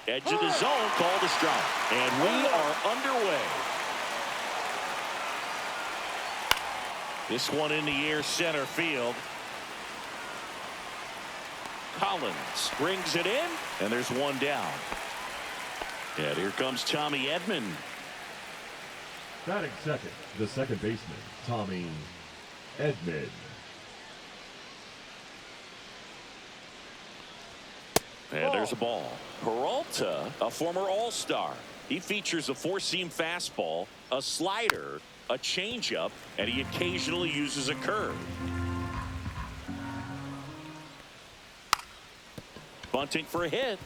Edge of the zone, called a strike. And we are underway. This one in the air, center field. Collins brings it in, and there's one down. And here comes Tommy Edman. Batting second, the second baseman, Tommy Edman. And there's a ball. Peralta, a former All-Star. He features a four-seam fastball, a slider, a changeup, and he occasionally uses a curve. Bunting for a hit.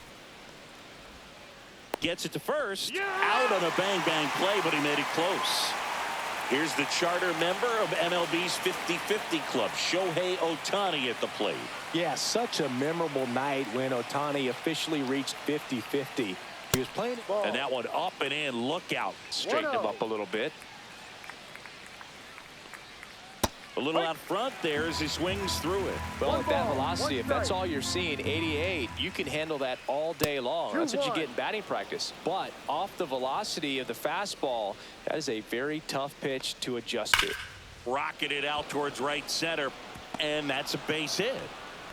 Gets it to first. Yeah! Out on a bang-bang play, but he made it close. Here's the charter member of MLB's 50-50 club, Shohei Ohtani at the plate. Yeah, such a memorable night when Ohtani officially reached 50-50. He was playing ball. And that one up and in. Look out. Straighten him up a little bit. A little out front there as he swings through it. Well, at that velocity, if that's all you're seeing, 88, you can handle that all day long. That's what you get in batting practice. But off the velocity of the fastball, that is a very tough pitch to adjust to. Rocketed out towards right center, and that's a base hit.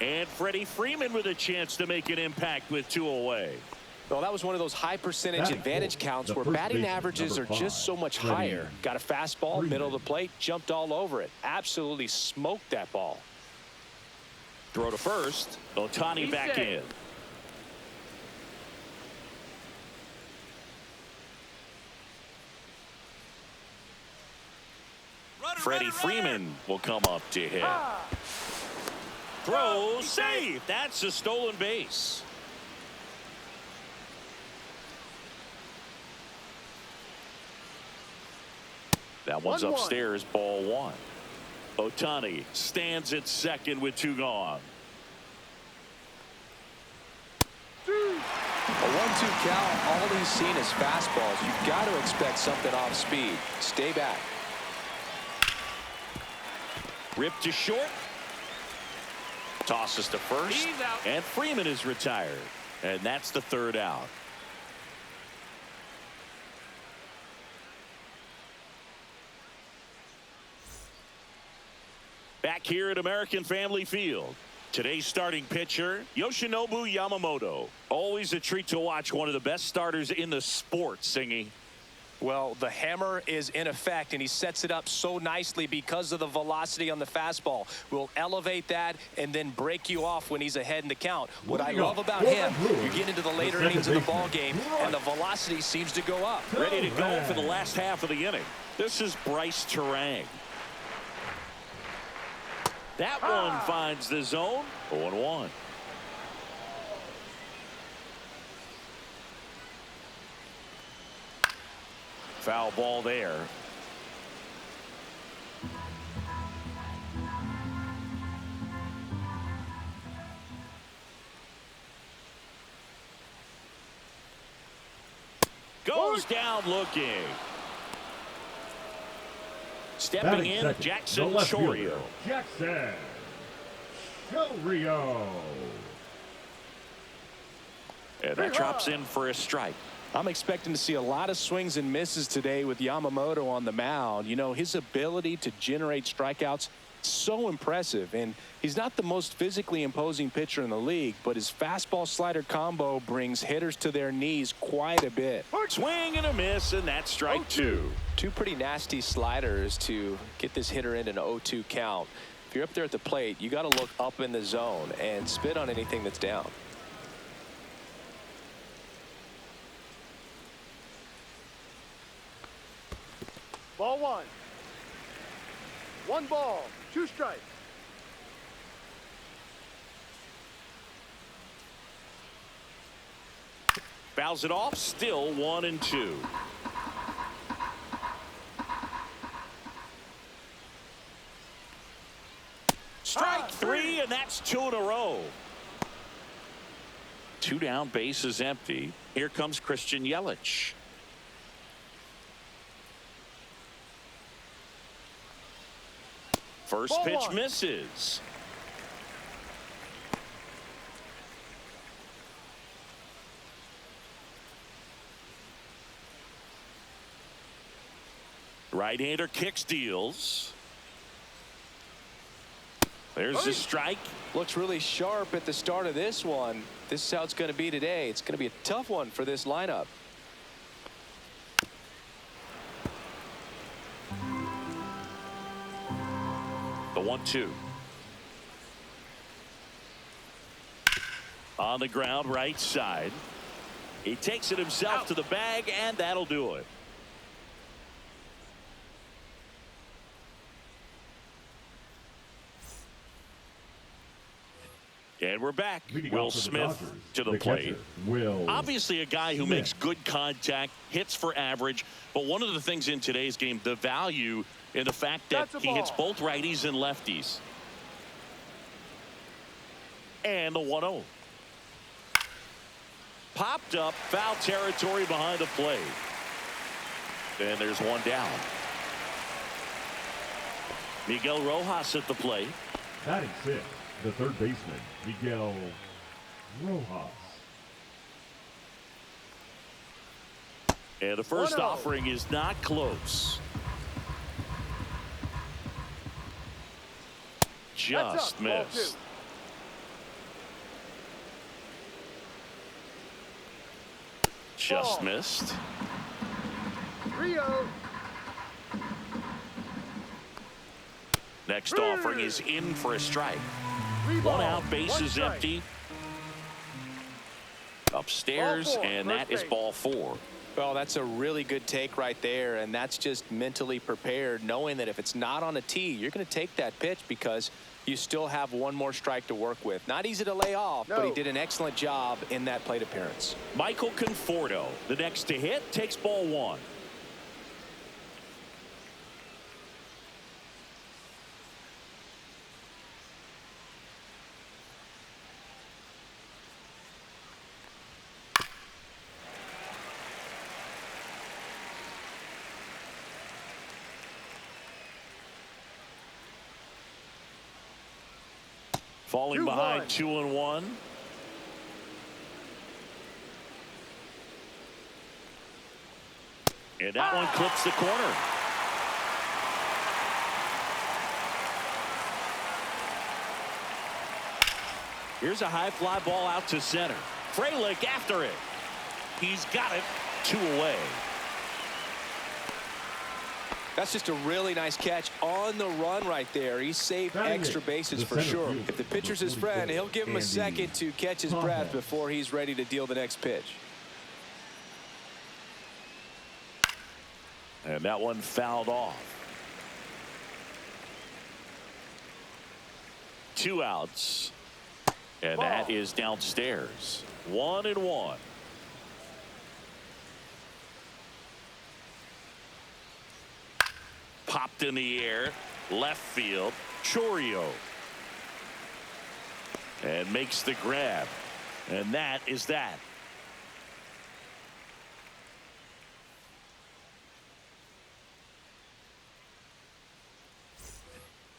And Freddie Freeman with a chance to make an impact with two away. Well, that was one of those high percentage advantage counts where batting averages are just so much higher. Got a fastball, middle of the plate, jumped all over it. Absolutely smoked that ball. Throw to first. Ohtani back in. Freddie Freeman will come up to hit. Throw safe. That's a stolen base. That one's upstairs, ball one. Ohtani stands at second with two gone. A 1-2 count, all he's seen is fastballs. You've got to expect something off speed. Stay back. Ripped to short. Tosses to first. And Freeman is retired. And that's the third out. Back here at American Family Field. Today's starting pitcher, Yoshinobu Yamamoto. Always a treat to watch one of the best starters in the sport, Singy. Well, the hammer is in effect, and he sets it up so nicely because of the velocity on the fastball. Will elevate that and then break you off when he's ahead in the count. What I love about him, you get into the later innings of the ball game, and the velocity seems to go up. Ready to go for the last half of the inning. This is Bryce Terang. That one finds the zone. 0-1. Foul ball there. Goes down looking. Stepping in, Jackson Chourio. Jackson Chourio. And that drops in for a strike. I'm expecting to see a lot of swings and misses today with Yamamoto on the mound. You know, his ability to generate strikeouts, so impressive. And he's not the most physically imposing pitcher in the league, but his fastball slider combo brings hitters to their knees quite a bit. Swing and a miss, and that's strike two. Two pretty nasty sliders to get this hitter in an 0-2 count. If you're up there at the plate, you got to look up in the zone and spit on anything that's down. Ball one. One ball, two strikes. Fouls it off, still 1-2. Strike three, and that's two in a row. Two down, base is empty. Here comes Christian Yelich. First pitch misses. Right-hander kicks, deals. There's the strike. Looks really sharp at the start of this one. This is how it's going to be today. It's going to be a tough one for this lineup. The 1-2. On the ground, right side. He takes it himself to the bag, and that'll do it. And we're back. Will Smith to the plate. Obviously a guy who makes good contact, hits for average, but one of the things in today's game, the value in the fact that he hits both righties and lefties. And the 1-0. Popped up, foul territory behind the plate. And there's one down. Miguel Rojas at the plate. Batting sixth, the third baseman, Miguel Rojas. And the first offering is not close. Just missed. Just missed. Rio. Next offering is in for a strike. One out, base is empty. Upstairs, and that is ball 4. Well, that's a really good take right there, and that's just mentally prepared, knowing that if it's not on a tee, you're going to take that pitch because you still have one more strike to work with. Not easy to lay off, but he did an excellent job in that plate appearance. Michael Conforto, the next to hit, takes ball 1. Falling behind 2-1. And that one clips the corner. Here's a high fly ball out to center. Frelick after it. He's got it. 2 away. That's just a really nice catch on the run right there. He saved extra bases for sure. If the pitcher's his friend, he'll give him a second to catch his breath before he's ready to deal the next pitch. And that one fouled off. 2 outs. And that is downstairs. 1-1. Popped in the air, left field, Chourio. And makes the grab. And that is that.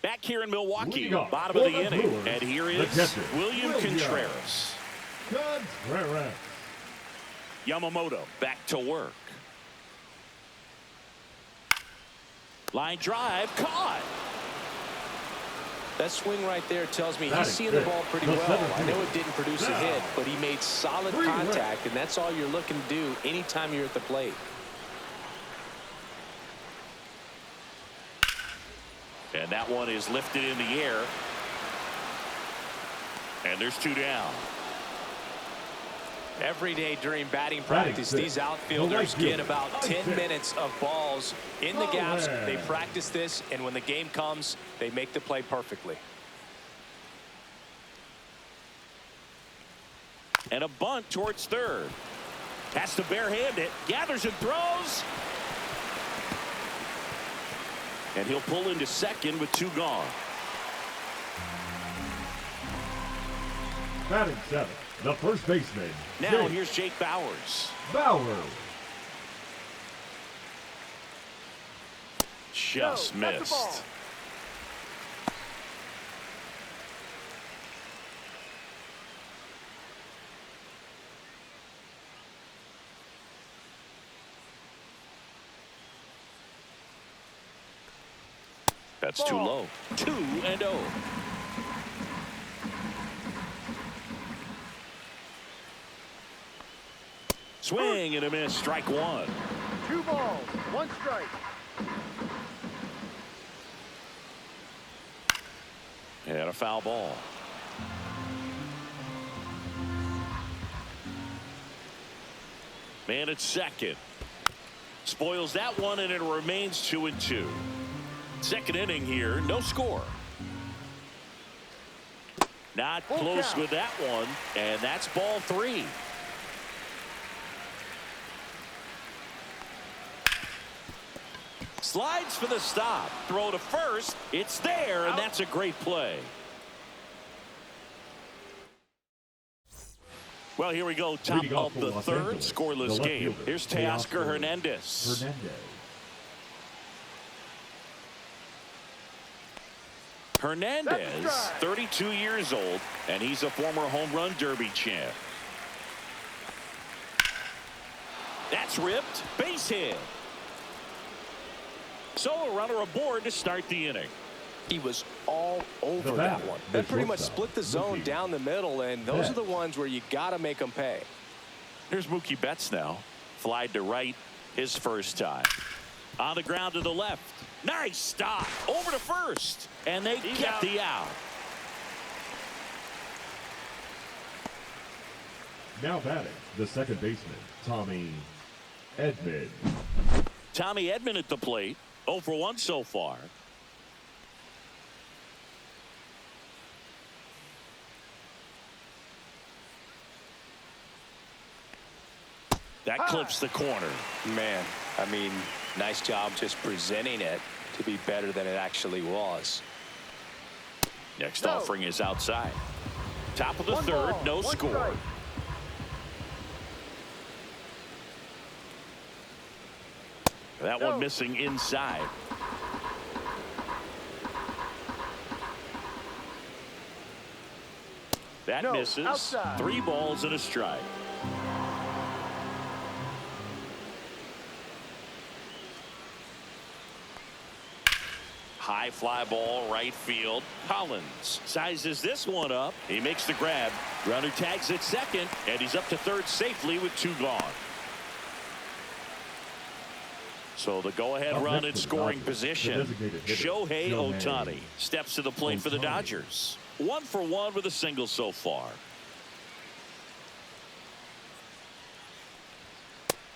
Back here in Milwaukee, bottom of the inning. And here is William Contreras. Yamamoto back to work. Line drive, caught. That swing right there tells me he's seeing the ball pretty well. I know it didn't produce a hit, but he made solid contact, and that's all you're looking to do anytime you're at the plate. And that one is lifted in the air. And there's 2 down. Every day during batting practice, these outfielders get about 10 minutes of balls in the gaps. They practice this, and when the game comes, they make the play perfectly. And a bunt towards third. Has to barehand it. Gathers and throws. And he'll pull into second with 2 gone. Batting 7th, the first baseman. Now here's Jake Bauers. Just missed. That's too low. 2-0. Swing and a miss. Strike one. 2 balls, 1 strike. And a foul ball. Man at second. Spoils that one, and it remains 2-2. Second inning here, no score. Not close with that one, and that's ball 3. Slides for the stop. Throw to first. It's there, and that's a great play. Well, here we go. Top of the third, scoreless game. Here's Teoscar Hernandez. Hernandez, 32 years old, and he's a former home run derby champ. That's ripped. Base hit. So a runner aboard to start the inning. He was all over that one. That pretty much split the zone down the middle, and those are the ones where you got to make them pay. Here's Mookie Betts now. Flied to right his first time. On the ground to the left. Nice stop. Over to first. And they get the out. Now batting, the second baseman, Tommy Edman. Tommy Edman at the plate. 0 for 1 so far. That clips the corner. Man, I mean, nice job just presenting it to be better than it actually was. Next offering is outside. Top of the third, no score. Strike. That one missing inside. That misses. Outside. 3 balls and a strike. High fly ball right field. Collins sizes this one up. He makes the grab. Runner tags at second, and he's up to third safely with 2 gone. So the go-ahead run in scoring position. Shohei Ohtani steps to the plate for the Dodgers. 1 for 1 with a single so far.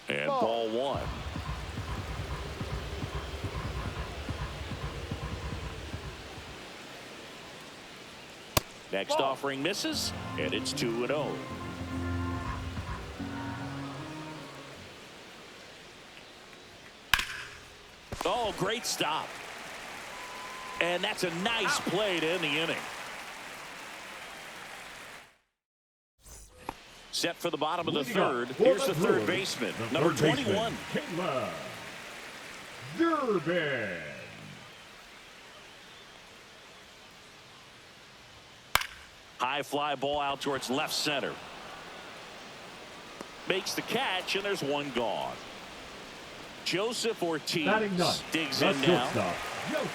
And ball 1. Next offering misses, and it's 2-0. Oh, great stop. And that's a nice play to end the inning. Set for the bottom of the third. Here's the third baseman, number 21. Durbin. High fly ball out towards left center. Makes the catch, and there's 1 gone. Joseph Ortiz digs in now.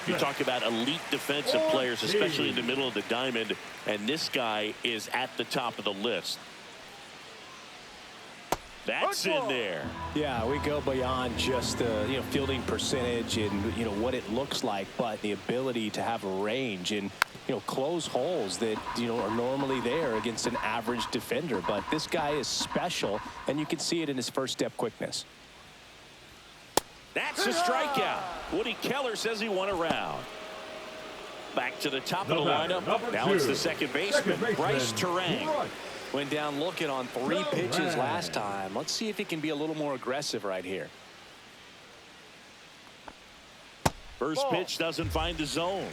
You talk about elite defensive players, especially in the middle of the diamond, and this guy is at the top of the list. That's in there. Yeah, we go beyond just fielding percentage and what it looks like, but the ability to have a range and close holes that are normally there against an average defender. But this guy is special, and you can see it in his first step quickness. That's a strikeout. Woody Keller says he won a round. Back to the top of the lineup. Now it's the second baseman, Bryce Terang. Went down looking on 3 pitches last time. Let's see if he can be a little more aggressive right here. First pitch doesn't find the zone.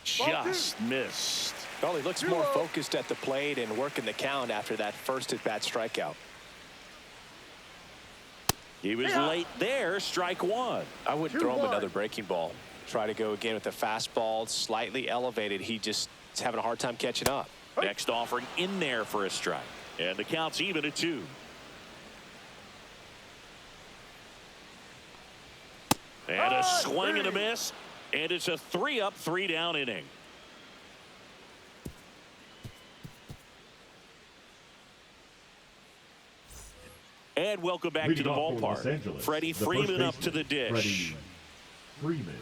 Just missed. Well, he looks more focused at the plate and working the count after that first at-bat strikeout. He was late there. Strike 1. I wouldn't throw him another breaking ball. Try to go again with the fastball, slightly elevated. He just is having a hard time catching up. Next offering in there for a strike. And the count's even at 2. And a swing and a miss. And it's a 3-up, 3-down inning. And welcome back to the ballpark. Freddie Freeman up to the dish. Freddie Freeman.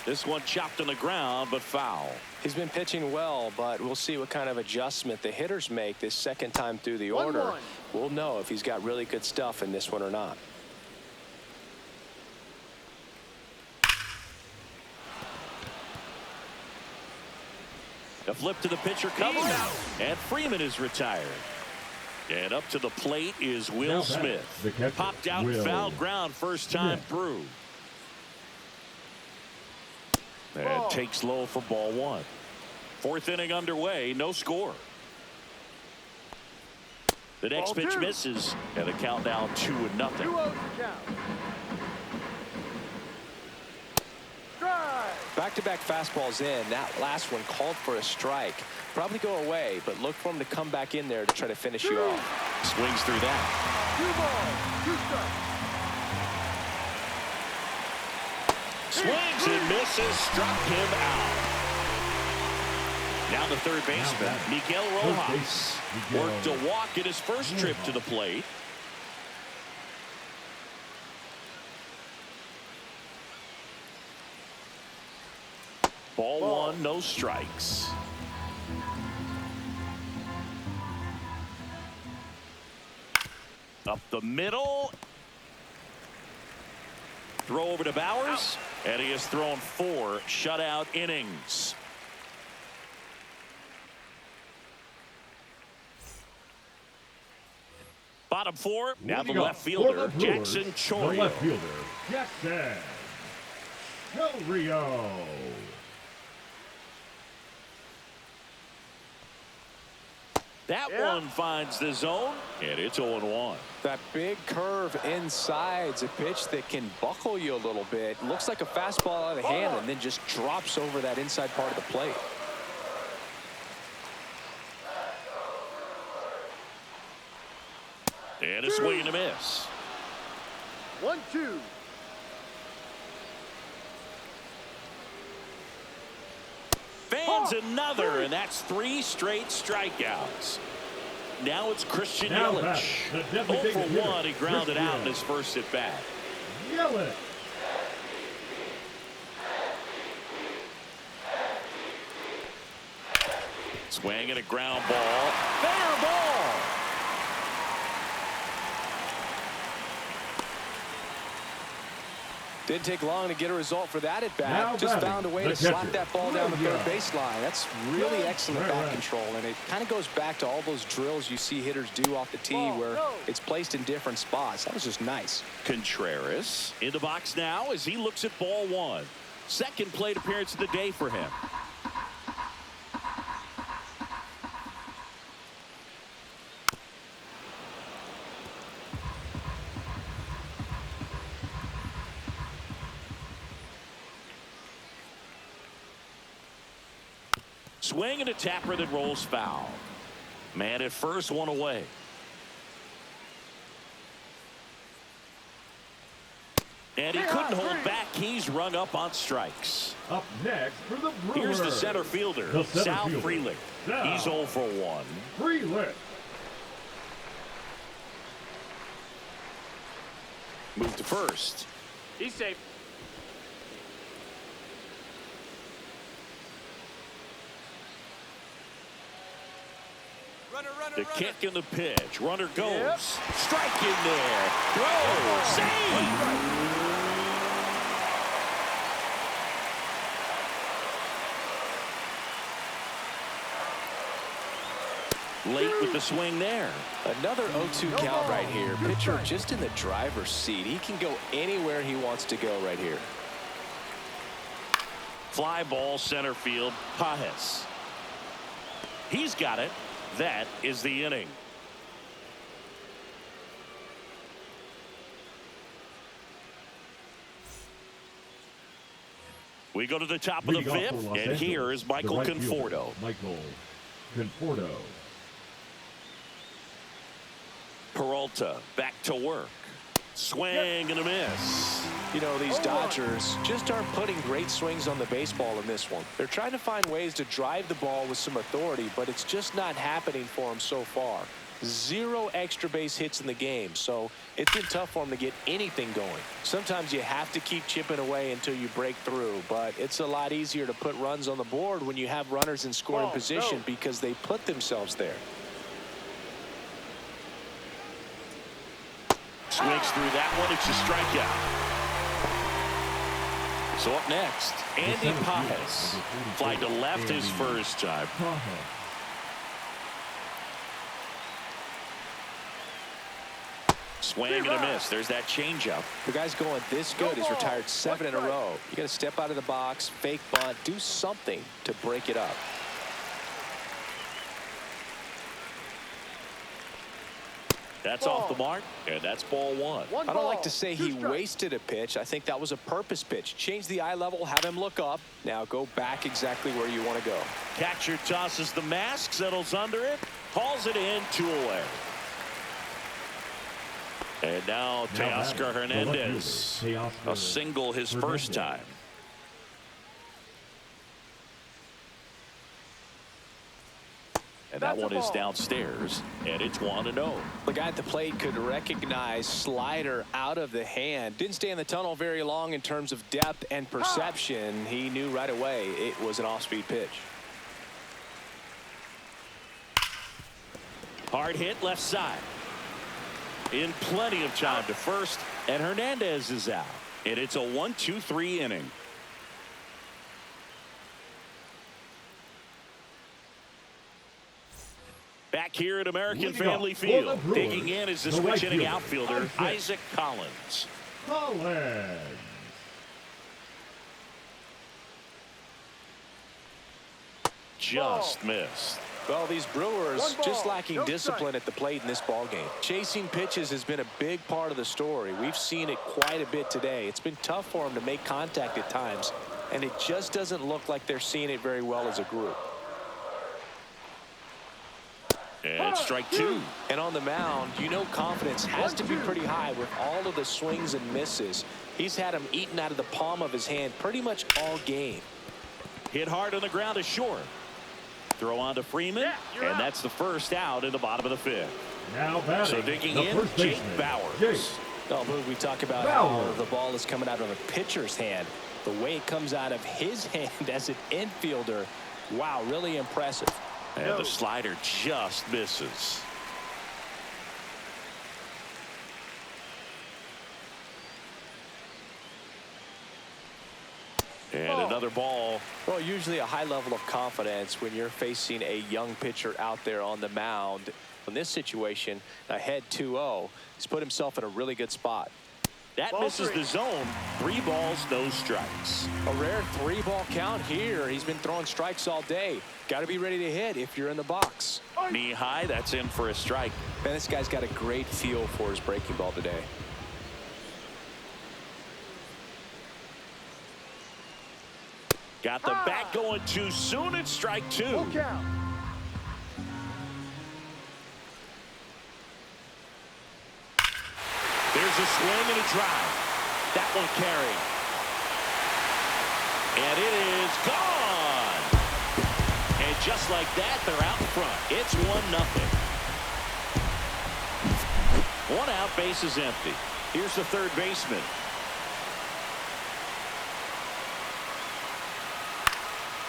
This one chopped on the ground, but foul. He's been pitching well, but we'll see what kind of adjustment the hitters make this second time through the order. We'll know if he's got really good stuff in this one or not. A flip to the pitcher comes out, and Freeman is retired. And up to the plate is Will Smith. Popped out and foul ground first time through. And takes low for ball one. Fourth inning underway, no score. The next pitch misses, and the count down 2-0. Back-to-back fastballs in. That last one called for a strike. Probably go away, but look for him to come back in there to try to finish you off. Swings through that. 2 balls, 2 strikes. Swings and misses, struck him out. Now the third baseman, Miguel Rojas, worked a walk in his first trip to the plate. Ball one, no strikes. Up the middle. Throw over to Bowers, and he has thrown 4 shutout innings. Bottom 4, now the left fielder, Jackson Chourio. The left fielder, Jackson Chourio. That one finds the zone, and it's 0-1. That big curve inside's a pitch that can buckle you a little bit. Looks like a fastball out of the hand and then just drops over that inside part of the plate. And a swing and a miss. 1-2. Fans another, and that's 3 straight strikeouts. Now it's Christian Yelich. 0 for 1, he grounded out in his first at bat. Yelich. Swing and a ground ball. Fair ball. Didn't take long to get a result for that at bat. Just found a way to slap that ball down the third baseline. That's really excellent bat control, and it kind of goes back to all those drills you see hitters do off the tee where it's placed in different spots. That was just nice. Contreras in the box now as he looks at ball one. Second plate appearance of the day for him. Swing and a tapper that rolls foul. Man at first, one away. And he couldn't hold back. He's rung up on strikes. Up next for the Brewers. Here's the center fielder, Sal Frelick. He's 0 for 1. Frelick. Move to first. He's safe. The kick and the pitch. Runner goes. Strike in there. Throw. Save. Late with the swing there. Another 0-2 count right here. Pitcher just in the driver's seat. He can go anywhere he wants to go right here. Fly ball center field. Pajes. He's got it. That is the inning. We go to the top of the fifth, and here is Michael Conforto. Michael Conforto. Peralta back to work. Swing and a miss. You know, these Dodgers just aren't putting great swings on the baseball in this one. They're trying to find ways to drive the ball with some authority, but it's just not happening for them so far. 0 extra base hits in the game, so it's been tough for them to get anything going. Sometimes you have to keep chipping away until you break through, but it's a lot easier to put runs on the board when you have runners in scoring position because they put themselves there. Swings through that one. It's a strikeout. So up next, Andy Pajes. Fly to left his first time. Swing and a miss. There's that changeup. The guy's going this good. He's retired 7 in a row. You got to step out of the box, fake bunt, do something to break it up. That's off the mark, and that's ball one. I don't like to say he wasted a pitch. I think that was a purpose pitch. Change the eye level, have him look up. Now go back exactly where you want to go. Catcher tosses the mask, settles under it, hauls it in, 2 away. And now Teoscar Hernandez, a single his first time. And that one is downstairs, and it's 1-0. The guy at the plate could recognize slider out of the hand. Didn't stay in the tunnel very long in terms of depth and perception. He knew right away it was an off-speed pitch. Hard hit left side. In plenty of time to first, and Hernandez is out. And it's a 1-2-3 inning. Back here at American Family Field, digging in is the switch hitting outfielder, Isaac Collins. Just missed. Well, these Brewers just lacking discipline at the plate in this ballgame. Chasing pitches has been a big part of the story. We've seen it quite a bit today. It's been tough for them to make contact at times, and it just doesn't look like they're seeing it very well as a group. And strike 2. And on the mound, you know confidence has to be pretty high with all of the swings and misses. He's had them eaten out of the palm of his hand pretty much all game. Hit hard on the ground to short. Throw on to Freeman, and that's the first out in the bottom of the 5th. Now batting, so digging in, Jake Bauers. We talk about how the ball is coming out of a pitcher's hand. The way it comes out of his hand as an infielder, wow, really impressive. And the slider just misses. And another ball. Well, usually a high level of confidence when you're facing a young pitcher out there on the mound. In this situation, ahead 2-0, he's put himself in a really good spot. That misses the zone. 3 balls, no strikes. A rare 3-ball count here. He's been throwing strikes all day. Got to be ready to hit if you're in the box. Knee high, that's in for a strike. Man, this guy's got a great feel for his breaking ball today. Got the bat going too soon. It's strike 2. Full count. There's a swing and a drive. That one carrying. And it is gone. And just like that, they're out in front. It's 1-0. 1 out, base is empty. Here's the third baseman.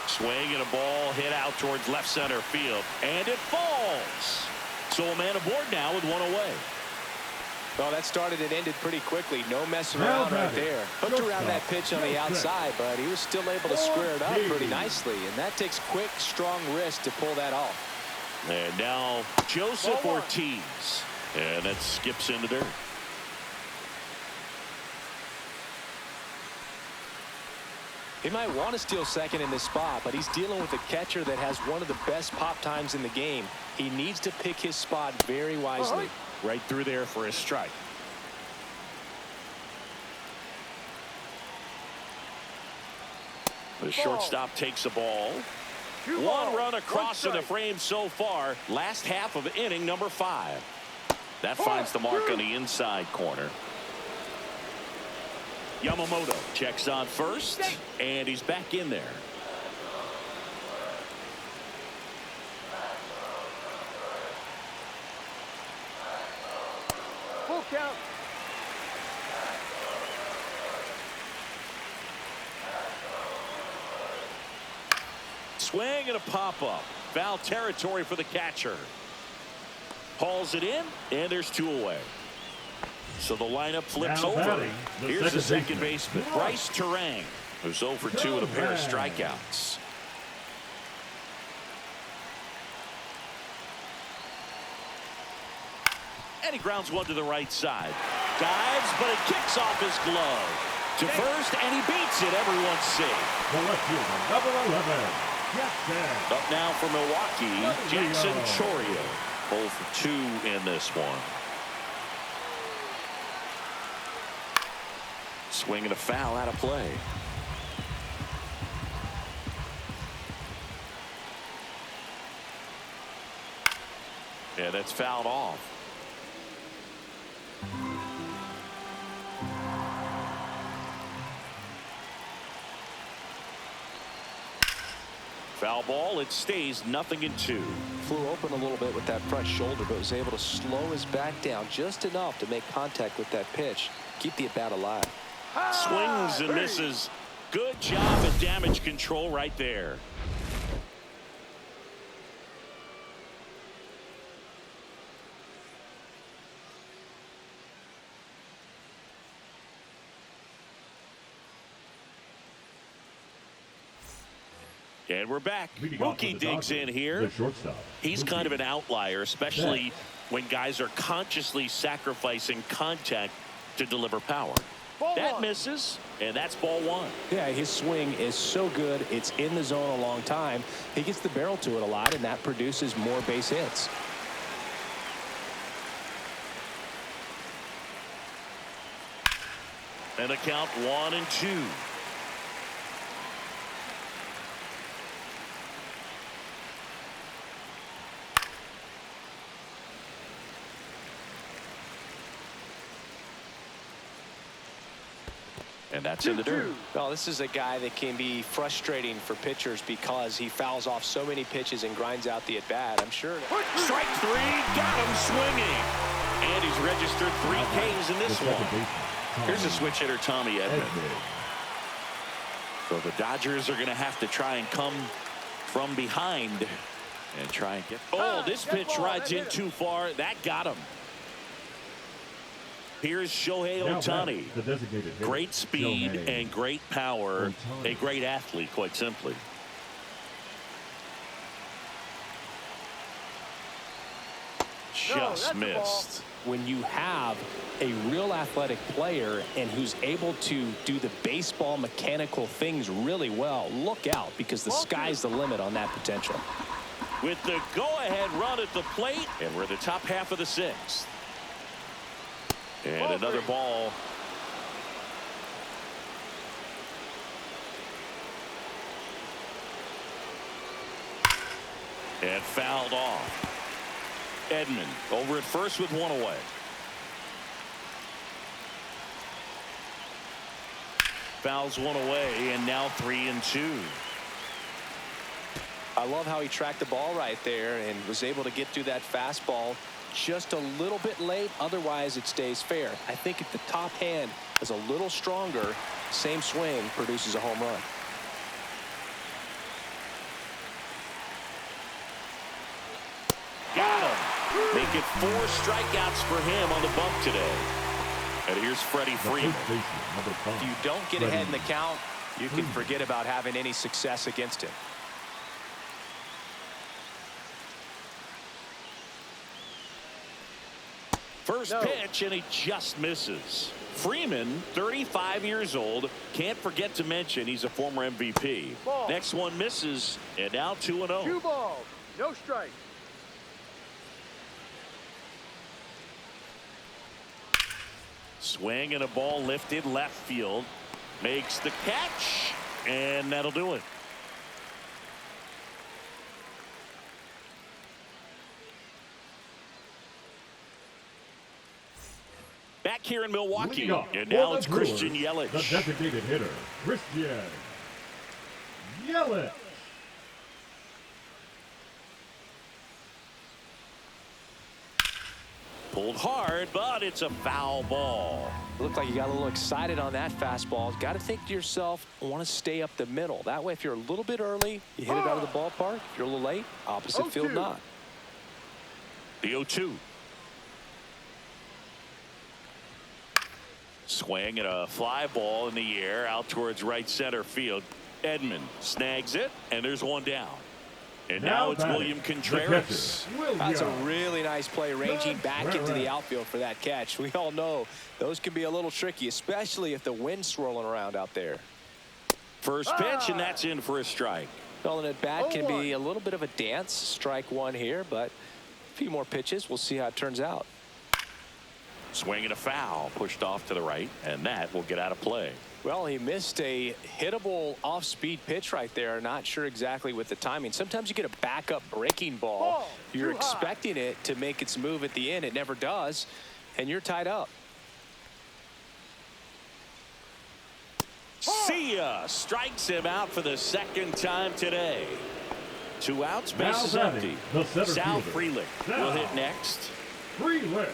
Swing and a ball hit out towards left center field. And it falls. So a man aboard now with 1 away. Well, that started and ended pretty quickly. No messing around right there. Hooked around that pitch on the outside, but he was still able to square it up pretty nicely. And that takes quick, strong wrist to pull that off. And now Joseph Ortiz. And that skips in the dirt. He might want to steal second in this spot, but he's dealing with a catcher that has one of the best pop times in the game. He needs to pick his spot very wisely. Right through there for a strike. The shortstop takes a ball. 1 run across in the frame so far. Last half of inning number 5. That finds the mark on the inside corner. Yamamoto checks on first, and he's back in there. Full count. Swing and a pop-up. Foul territory for the catcher. Hauls it in, and there's 2 away. So the lineup flips Now over. batting, Here's the second baseman, Bryce Terang, who's 0 for 2 with a pair of strikeouts. And he grounds one to the right side. Dives, but it kicks off his glove. To first, and he beats it. Everyone's safe. The left fielder, number 11, Jackson. Up now for Milwaukee, Jackson Chourio. 0 for 2 in this one. Swing and a foul out of play. Yeah, that's fouled off. Foul ball. It stays 0-2. Flew open a little bit with that front shoulder, but was able to slow his back down just enough to make contact with that pitch. Keep the at-bat alive. Swings and misses. Good job at damage control right there. And we're back. Mookie digs in here. He's kind of an outlier, especially when guys are consciously sacrificing contact to deliver power. That misses, and that's ball 1. Yeah, his swing is so good. It's in the zone a long time. He gets the barrel to it a lot, and that produces more base hits. And a count 1-2. And that's in the dirt. Well, this is a guy that can be frustrating for pitchers because he fouls off so many pitches and grinds out the at-bat. I'm sure. Strike 3, got him swinging. And he's registered 3 Ks in this one. Here's a switch hitter, Tommy Edman. So the Dodgers are going to have to try and come from behind and try and get. Oh, this pitch rides in too far. That got him. Here's Shohei Ohtani. Great speed and great power. A great athlete, quite simply. Just missed. When you have a real athletic player and who's able to do the baseball mechanical things really well, look out, because the sky's the limit on that potential. With the go-ahead run at the plate, and we're in the top half of the 6th. And another ball. And fouled off. Edman over at first with 1 away. Fouls 1 away, and now 3-2. I love how he tracked the ball right there and was able to get through that fastball just a little bit late. Otherwise, it stays fair. I think if the top hand is a little stronger, same swing produces a home run. Got him. Make it 4 strikeouts for him on the bump today. And here's Freddie Freeman. If you don't get ahead in the count, you can forget about having any success against him. First pitch, and he just misses. Freeman, 35 years old. Can't forget to mention he's a former MVP. Next one misses, and now 2-0. 2 balls, no strike. Swing and a ball lifted left field. Makes the catch, and that'll do it. Back here in Milwaukee, and for now the it's Brewers, Christian Yelich. The designated hitter, Christian Yelich. Pulled hard, but it's a foul ball. Looked like you got a little excited on that fastball. Got to think to yourself, I want to stay up the middle. That way, if you're a little bit early, you hit it out of the ballpark. If you're a little late, opposite field not. The 0-2. Swing and a fly ball in the air out towards right center field. Edman snags it, and there's one down. And now it's William Contreras. That's a really nice play, ranging back into the outfield for that catch. We all know those can be a little tricky, especially if the wind's swirling around out there. First pitch, and that's in for a strike. Calling it bat can be a little bit of a dance. Strike one here, but a few more pitches. We'll see how it turns out. Swing and a foul, pushed off to the right, and that will get out of play. Well, he missed a hittable off-speed pitch right there. Not sure exactly with the timing. Sometimes you get a backup breaking ball. You're expecting it to make its move at the end. It never does, and you're tied up. See ya! Strikes him out for the second time today. 2 outs, bases empty. Sal Frelick will hit next. Frelick.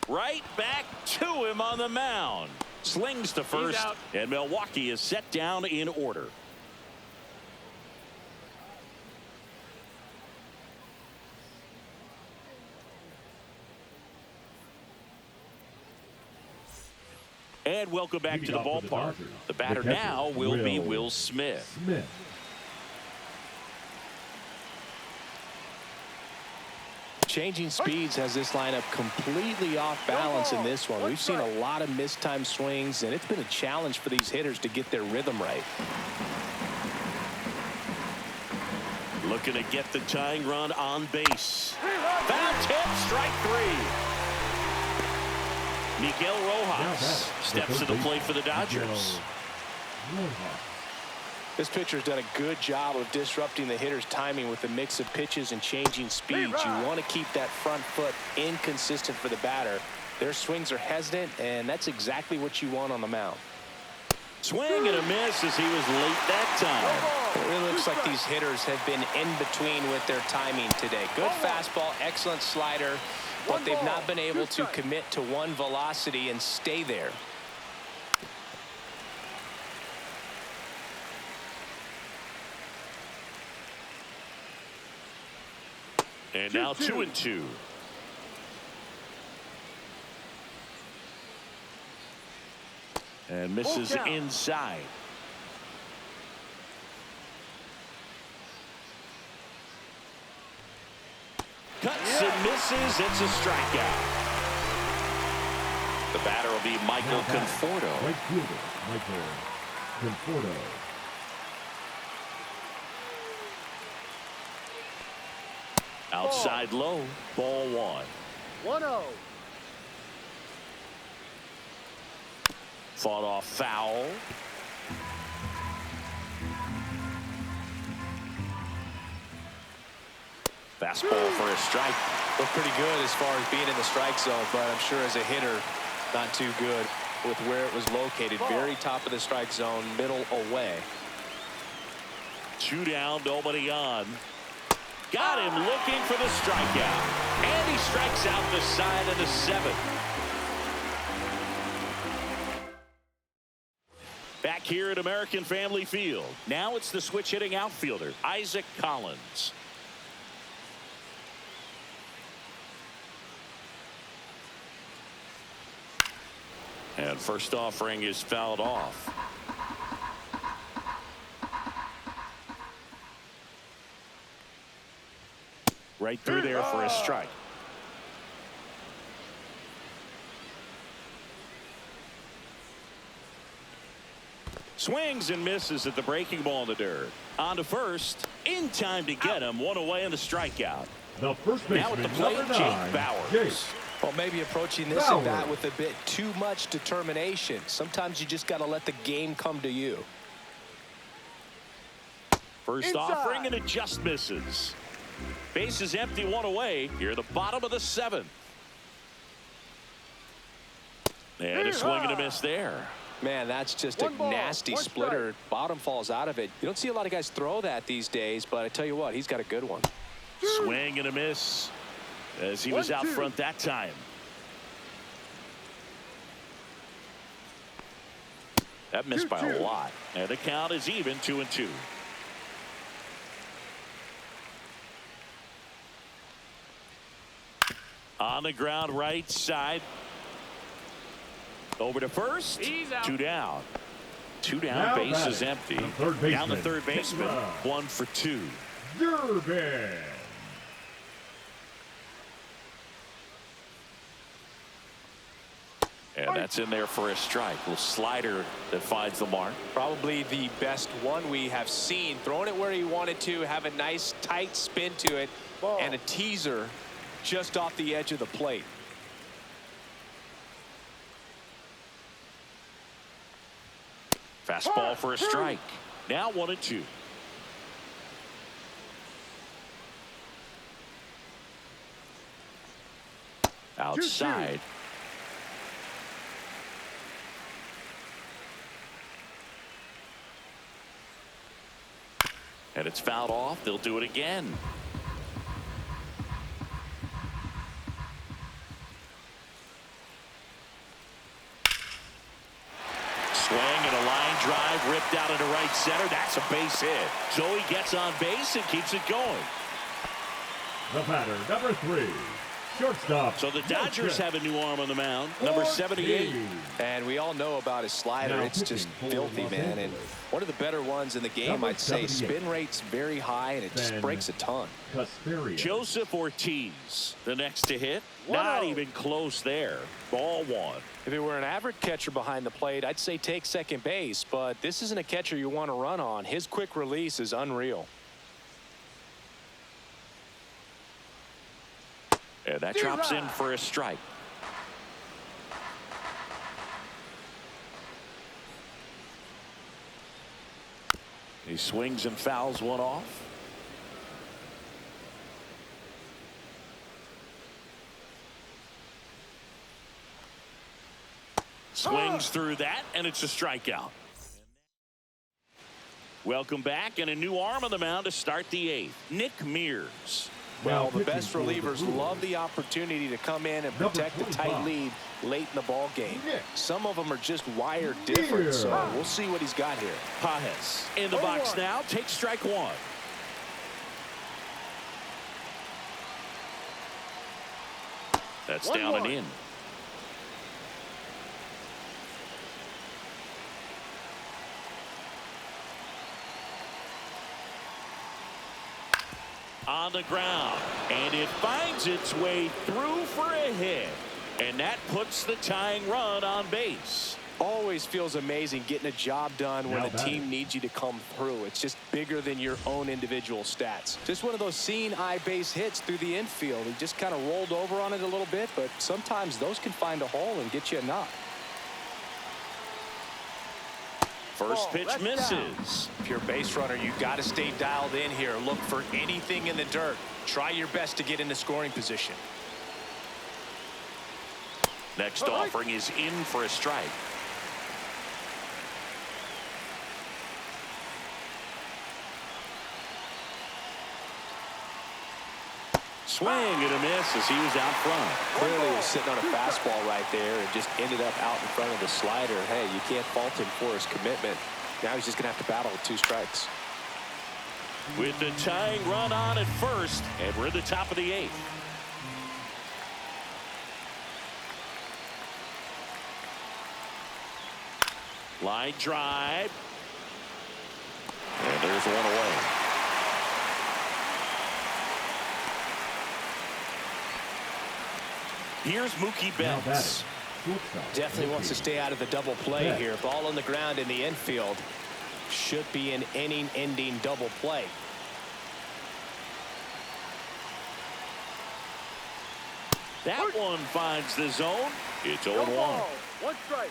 Right back to him on the mound. Slings to first, and Milwaukee is set down in order. And welcome back to the ballpark. The batter now will be Will Smith. Changing speeds has this lineup completely off balance in this one. We've seen a lot of mistimed swings, and it's been a challenge for these hitters to get their rhythm right. Looking to get the tying run on base. Foul tip, strike 3. Miguel Rojas steps to the plate for the Dodgers. This pitcher's done a good job of disrupting the hitter's timing with a mix of pitches and changing speeds. You want to keep that front foot inconsistent for the batter. Their swings are hesitant, and that's exactly what you want on the mound. Swing and a miss as he was late that time. It really looks like these hitters have been in between with their timing today. Good fastball, excellent slider, but they've not been able to commit to one velocity and stay there. And now 2-2. And misses inside. Cuts and misses. It's a strikeout. The batter will be Michael Conforto. Right fielder, Michael Conforto. Outside low, ball 1. 1-0. Fought off foul. Fastball for a strike. Looked pretty good as far as being in the strike zone, but I'm sure as a hitter, not too good with where it was located. Very top of the strike zone, middle away. 2 down, nobody on. Got him looking for the strikeout. And he strikes out the side of the 7th. Back here at American Family Field. Now it's the switch hitting outfielder, Isaac Collins. And first offering is fouled off. Right through there for a strike. Swings and misses at the breaking ball in the dirt. On to first. In time to get him. One away on the strikeout. The first baseman, now at the plate, Jake Bauers. Well, maybe approaching this at bat with a bit too much determination. Sometimes you just got to let the game come to you. First Inside. offering, and it just misses. Base is empty, one away. Here at the bottom of the 7th. And a swing and a miss there. Man, that's just One a ball, nasty one splitter. strike. Bottom falls out of it. You don't see a lot of guys throw that these days, but I tell you what, he's got a good one. Swing and a miss as he was out 1-2. front that time. That missed by a 2-2. lot. And the count is even, 2-2. On the ground, right side. Over to first. He's out. 2 down. 2 down. Now Base batting, is empty. the third baseman. Down the third baseman. Hitler. 1 for 2. Durbin. And that's in there for a strike. Little slider that finds the mark. Probably the best one we have seen. Throwing it where he wanted to, have a nice tight spin to it, Ball. and a teaser just off the edge of the plate. Fastball for a strike. Now 1-2. Outside. And it's fouled off. They'll do it again. Swing and a line drive ripped out into right center. That's a base hit. Joey gets on base and keeps it going. The batter, number 3. Shortstop. So the Dodgers Yoshida. have a new arm on the mound. Number 78. And we all know about his slider. Now It's just pitching for filthy, Los man. And Angeles. one of the better ones in the game, Number I'd say. 78. Spin rate's very high, and it just Ben breaks a ton. Casterio. Joseph Ortiz, the next to hit. Wow. Not even close there. Ball 1. If it were an average catcher behind the plate, I'd say take second base. But this isn't a catcher you want to run on. His quick release is unreal. And that drops in for a strike. He swings and fouls one off. Swings through that, and it's a strikeout. Welcome back, and a new arm on the mound to start the 8th. Nick Mears. Well, Now the pitching best for the relievers Brewers. love the opportunity to come in and Number protect a tight 25. lead late in the ball game. Nick Some of them are just wired different, so Mears. we'll see what he's got here. Pajes in the box now. Takes strike 1. That's One down and more. in. On the ground, and it finds its way through for a hit, and that puts the tying run on base. Always feels amazing getting a job done when Now the batting. team needs you to come through. It's just bigger than your own individual stats. Just one of those seeing eye base hits through the infield. He just kind of rolled over on it a little bit, but sometimes those can find a hole and get you a knock. First Ball, pitch that's misses. If you're a base runner, you got to stay dialed in here. Look for anything in the dirt. Try your best to get into scoring position. Next All right. offering is in for a strike. Swing and a miss as he was out front. Clearly he was sitting on a fastball right there and just ended up out in front of the slider. Hey, you can't fault him for his commitment. Now he's just going to have to battle with 2 strikes. With the tying run on at first, and we're at the top of the 8th. Line drive. And there's one away. Here's Mookie Now Betts. batting. Shortstop. Definitely wants to stay out of the double play Yeah. here. Ball on the ground in the infield. Should be an inning-ending double play. That one finds the zone. It's No 0-1. ball. 1 strike.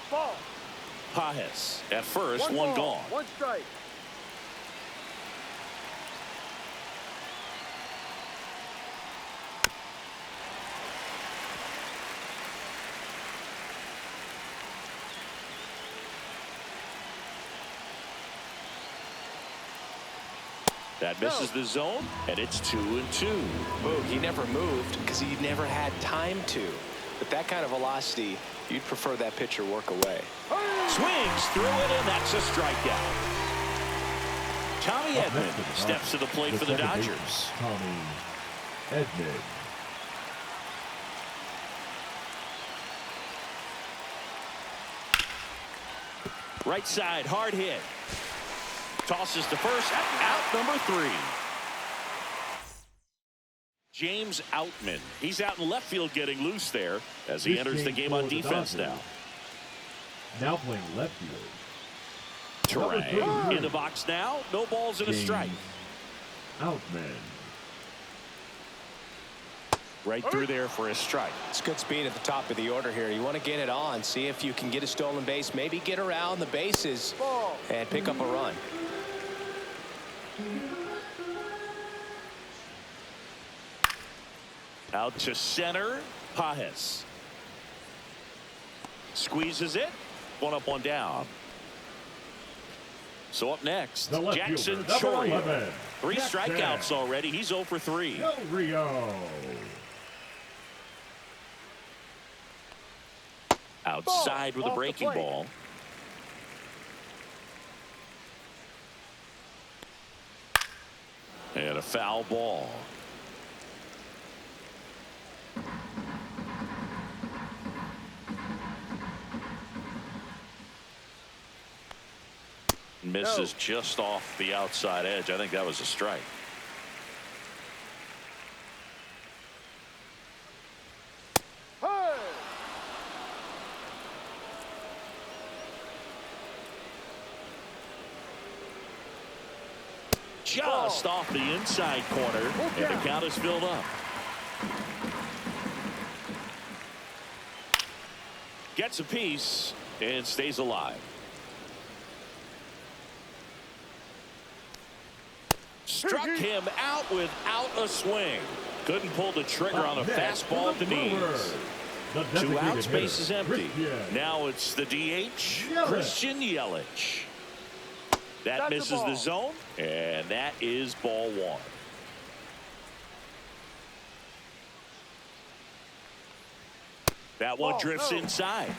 Ball. Pajes at first, one ball, gone. one strike. That misses the zone, and it's 2-2. Boog, he never moved because he never had time to. With that kind of velocity, you'd prefer that pitcher work away. Swings through it, and that's a strikeout. Tommy Edman steps to the plate for the Dodgers. Tommy Edman. Right side, hard hit. Tosses to first, out number 3. James Outman. He's out in left field getting loose there as he enters the game on defense now. Now playing left field. Terang in the box now. No balls and a strike. Outman. Right through there for a strike. It's good speed at the top of the order here. You want to get it on, see if you can get a stolen base, maybe get around the bases and pick up a run. Out to center, Pajes. Squeezes it. One up, one down. So up next, Jackson Chourio. 3 strikeouts already. He's 0 for 3. Rio. Outside with a breaking ball. And a foul ball. Misses just off the outside edge. I think that was a strike. Hey! Just off the inside corner, and the count is filled up. Gets a piece and stays alive. Struck him out without a swing. Couldn't pull the trigger on a fastball at the knees. 2 outs, base is empty. Now it's the DH, Christian Yelich. That misses the zone, and that is ball 1. That one drifts inside.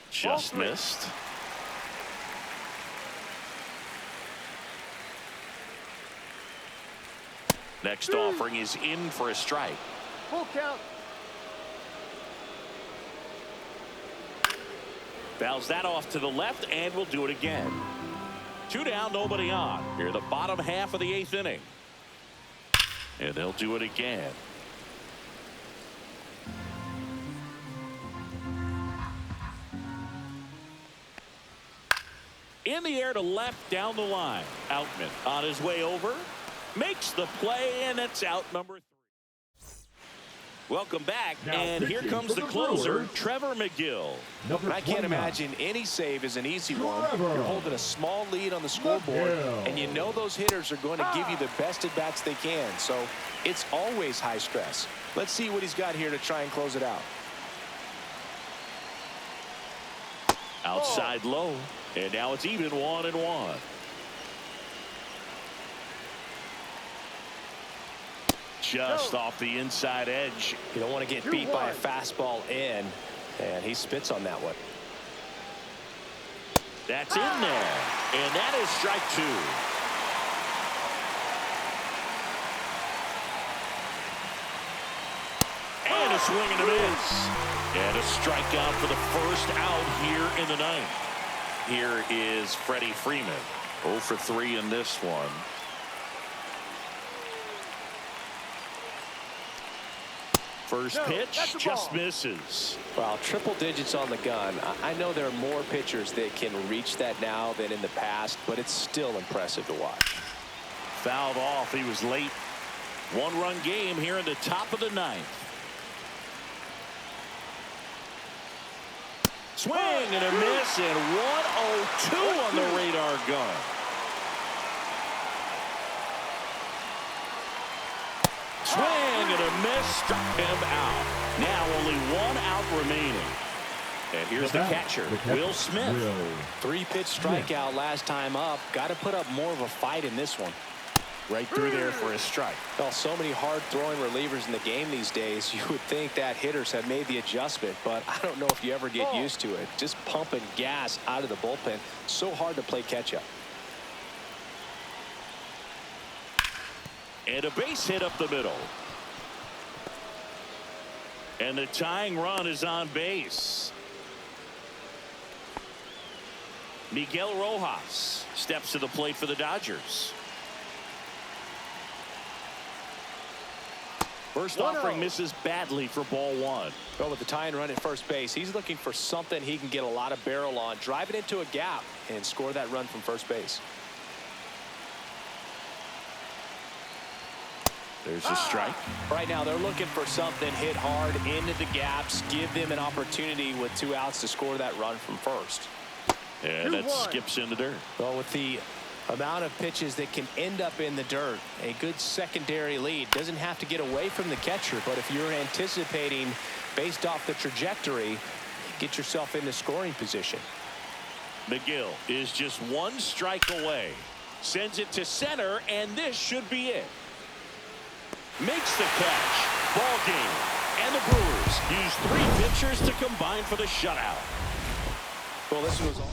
Just missed. Next offering is in for a strike. Full count. Fouls that off to the left, and we'll do it again. 2 down, nobody on. Here the bottom half of the 8th inning. And they'll do it again. In the air to left, down the line. Outman on his way over. Makes the play, and it's out number 3. Welcome back, and here comes the closer, Trevor McGill. I can't imagine any save is an easy one. You're holding a small lead on the scoreboard, and you know those hitters are going to give you the best at-bats they can, so it's always high stress. Let's see what he's got here to try and close it out. Outside low, and now it's even 1-1. Just off the inside edge. You don't want to get beat by a fastball in, and he spits on that one. That's in there, and that is strike 2. And a swing and a miss. And a strikeout for the first out here in the 9th. Here is Freddie Freeman. 0 for 3 in this one. First pitch just misses. Well, triple digits on the gun. I know there are more pitchers that can reach that now than in the past, but it's still impressive to watch. Fouled off. He was late. One-run game here in the top of the ninth. Swing and a miss, and 102 on the radar gun. Swing and a miss, struck him out. Now only one out remaining. And here's the catcher, Will Smith. 3-pitch strikeout last time up. Got to put up more of a fight in this one. Right through there for a strike. Well, so many hard-throwing relievers in the game these days, you would think that hitters have made the adjustment, but I don't know if you ever get used to it. Just pumping gas out of the bullpen. So hard to play catch-up. And a base hit up the middle. And the tying run is on base. Miguel Rojas steps to the plate for the Dodgers. First offering misses badly for ball one. Well, with the tying run at first base, he's looking for something he can get a lot of barrel on, drive it into a gap, and score that run from first base. There's a strike. Right now, they're looking for something hit hard into the gaps, give them an opportunity with 2 outs to score that run from first. And that skips in the dirt. Well, with the amount of pitches that can end up in the dirt, a good secondary lead. Doesn't have to get away from the catcher, but if you're anticipating based off the trajectory, get yourself into scoring position. McGill is just 1 strike away. Sends it to center, and this should be it. Makes the catch. Ball game. And the Brewers use 3 pitchers to combine for the shutout. Well, this was all.